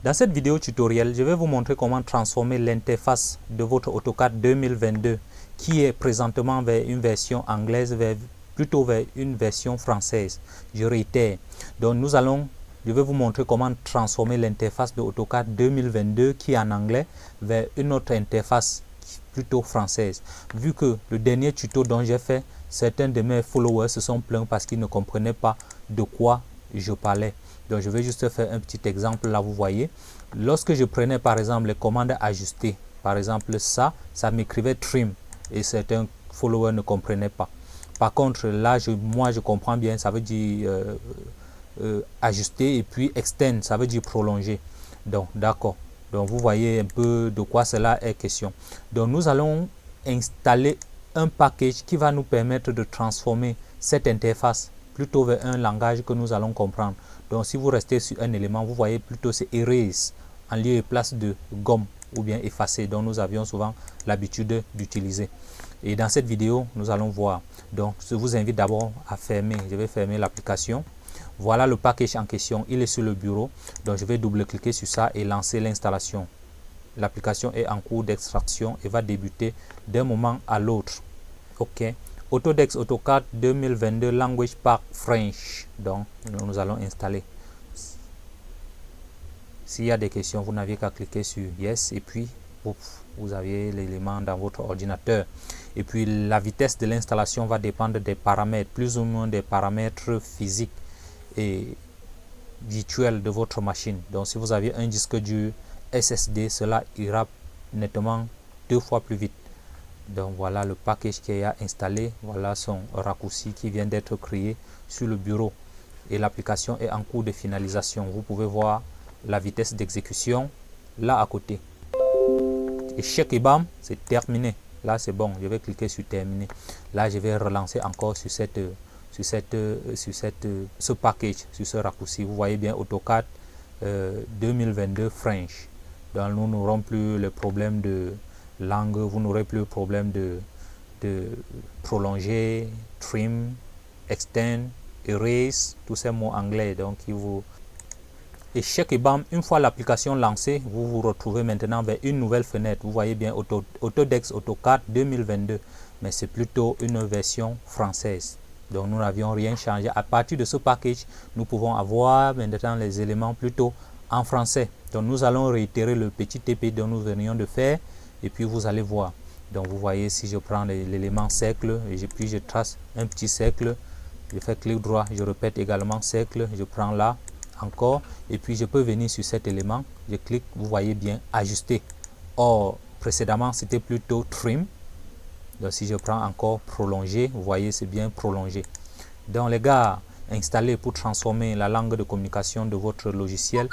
Dans cette vidéo tutoriel, je vais vous montrer comment transformer l'interface de votre AutoCAD 2022 qui est présentement vers une version anglaise, plutôt vers une version française. Je réitère. Donc je vais vous montrer comment transformer l'interface de AutoCAD 2022 qui est en anglais vers une autre interface plutôt française. Vu que le dernier tuto dont j'ai fait, certains de mes followers se sont plaints parce qu'ils ne comprenaient pas de quoi je parlais. Donc je vais juste faire un petit exemple. Là vous voyez, lorsque je prenais par exemple les commandes ajuster, par exemple ça m'écrivait trim et certains followers ne comprenaient pas. Par contre là moi je comprends bien, ça veut dire ajuster, et puis extend ça veut dire prolonger. Donc d'accord, donc vous voyez un peu de quoi cela est question. Donc nous allons installer un package qui va nous permettre de transformer cette interface plutôt vers un langage que nous allons comprendre. Donc si vous restez sur un élément, vous voyez plutôt c'est erase en lieu et place de gomme ou bien effacer, dont nous avions souvent l'habitude d'utiliser. Et dans cette vidéo, nous allons voir. Donc je vous invite d'abord à fermer. Je vais fermer l'application. Voilà le package en question, il est sur le bureau. Donc je vais double-cliquer sur ça et lancer l'installation. L'application est en cours d'extraction et va débuter d'un moment à l'autre. OK. Autodesk AutoCAD 2022 Language Pack French. Donc nous allons installer. S'il y a des questions, vous n'avez qu'à cliquer sur Yes et puis vous avez l'élément dans votre ordinateur. Et puis la vitesse de l'installation va dépendre des paramètres, plus ou moins des paramètres physiques et virtuels de votre machine. Donc si vous avez un disque dur SSD, cela ira nettement 2 fois plus vite. Donc voilà le package qui est installé, voilà son raccourci qui vient d'être créé sur le bureau et l'application est en cours de finalisation. Vous pouvez voir la vitesse d'exécution là à côté. Et check et bam, c'est terminé. Là c'est bon, je vais cliquer sur terminer. Là je vais relancer encore sur ce package, sur ce raccourci. Vous voyez bien AutoCAD 2022 French. Donc nous n'aurons plus le problème de langue, vous n'aurez plus le problème de prolonger, trim, extend, erase, tous ces mots anglais. Donc et check et bam, une fois l'application lancée, vous vous retrouvez maintenant vers une nouvelle fenêtre. Vous voyez bien Autodesk AutoCAD 2022, mais c'est plutôt une version française. Donc nous n'avions rien changé. À partir de ce package, nous pouvons avoir maintenant les éléments plutôt en français. Donc nous allons réitérer le petit TP dont nous venions de faire et puis vous allez voir. Donc vous voyez, si je prends l'élément cercle et puis je trace un petit cercle, je fais clic droit, je répète également cercle, je prends là encore et puis je peux venir sur cet élément, je clique, vous voyez bien ajuster. Or précédemment c'était plutôt trim. Donc si je prends encore prolonger, vous voyez c'est bien prolongé. Donc les gars, installez pour transformer la langue de communication de votre logiciel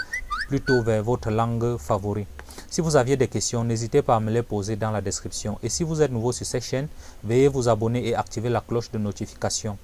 plutôt vers votre langue favorite. Si vous aviez des questions, n'hésitez pas à me les poser dans la description. Et si vous êtes nouveau sur cette chaîne, veuillez vous abonner et activer la cloche de notification.